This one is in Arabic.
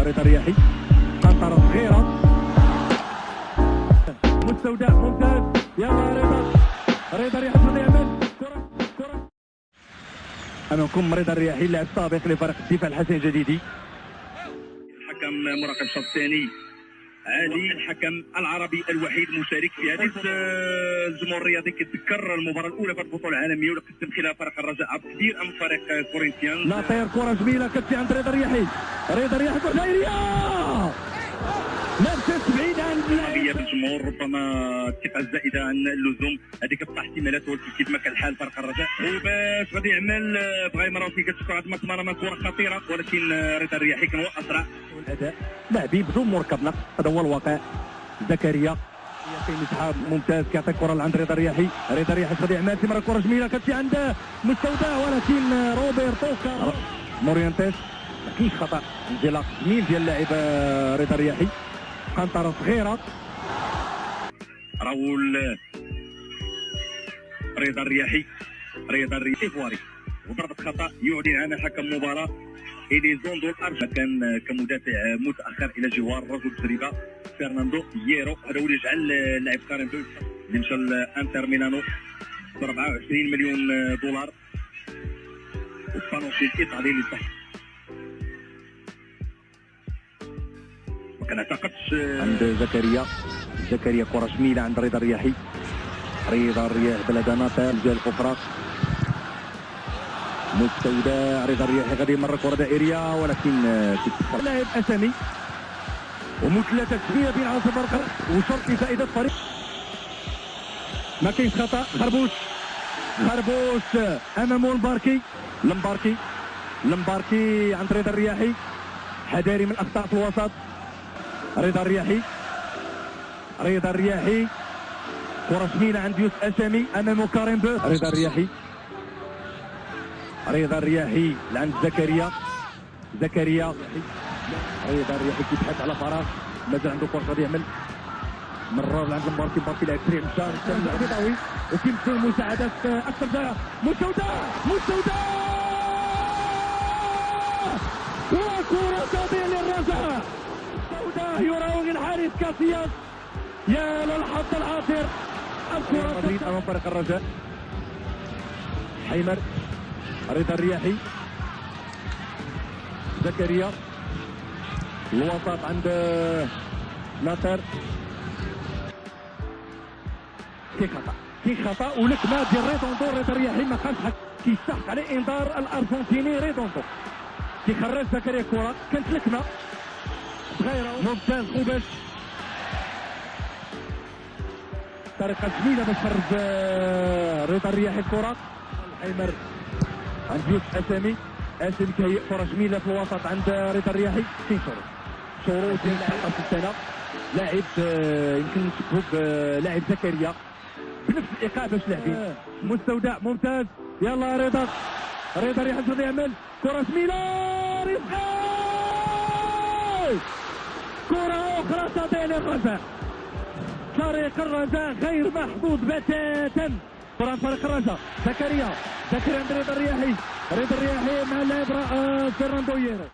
رضا الرياحي، قنطرة صغيرة مستودع ممتاز. يلا رضا الرياحي شنو يعمل؟ كرة امامكم رضا الرياحي اللاعب السابق لفريق الدفاع الحسن الجديدي. الحكم مراقب الشوط الثاني علي، الحكم العربي الوحيد مشارك في هذه الجمهور الرياضي. كتذكر المباراه الاولى في البطوله العالميه واللي قدم خلال فريق الرجاء كثير من فريق كورنثيانز. لا طير كره جميله كتجي عند رضا الرياحي، كره دايريه لابسه بعيد عن غياب الجمهور، ربما الثقه الزائده عن اللزوم، هذيك كتطرح احتمالات، ولكن كيف ما كان الحال فريق الرجاء وباش غادي يعمل بغا يمراوكي كتشكر عند ما كره خطيره، ولكن رضا الرياحي كان هو اسرع. الاداء لاعبين بدون مركب نقص، هذا هو الواقع. زكريا مسحاب ممتاز كيعطي الكره لعند رضا الرياحي، غادي يعمل تمرر كره جميله كتجي عند مستودع، ولكن روبرتو مورينتيس ما كاينش خطا. انطلاق جميل ديال اللاعب رضا الرياحي، قنطره صغيره. راول رضا الرياحي فواري وضربة خطا يعلن عنها حكم مباراة إليزوندو الأرجل. كان كمدافع متأخر إلى جوار رجل تجربة فرناندو ييرو، هذا هو اللي جعل اللاعب كارين بويس اللي مشى لانتر ميلانو ب 24 مليون دولار، وبانوشي الإيطالي اللي تحت ما كنعتقدش. عند زكريا كره جميله عند رضا الرياحي، بلدنا ناطر الجهه الاخرى مستودع. رضا الرياحي غادي يمر كره دائريه، ولكن لاعب اسامي ومثلثات كبيره بين عناصر الفريق وشرط لفائده الفريق. ما كاينش خطا. خربوش امامه المباركي عند رضا الرياحي، حذاري من الاخطاء في الوسط. رضا الرياحي كره جميله عند يوسف اسامي، امامه كارين بو. رضا الرياحي لعند زكريا رضا الرياحي كيبحث على فراغ، مازال عنده فرصه غادي يعمل مرر لعند المباركي لاعب سريع مشى البيضاوي وكيمكن المساعدات اكثر. مستودع وكره تضيع للرجاء. مستودع يراوغ الحارس كاسياس، يا للحظ العاثر. الكره مدريد امام فريق الرجاء. حيمر رضا الرياحي، زكريا الوسط عند ناصر. كي خطا ولكمه ديال ريدوندو. رضا الرياحي ما كانش كيستحق عليه انذار الارجنتيني ريدوندو. كيخرج زكريا الكره، كانت لكمه صغيره ممتاز. خوباش طريقه جميله باش خرج رضا الرياحي الكره. حيمر عند يوسف اسامي كيهيئ كره جميله في الوسط عند رضا الرياحي. كاين شروط ديال الحلقه في السنه، لاعب يمكن نشبهو بلاعب زكريا بنفس الايقاع باش لاعبين. مستودع ممتاز. يلا رضا الرياحي شنو يعمل؟ كره جميله كره اخرى تضيع للرجاء. فريق الرجاء غير محظوظ بتاتا. كره فريق الرجاء. زكريا عند رضا الرياحي مع اللاعب فرناندو ييرو.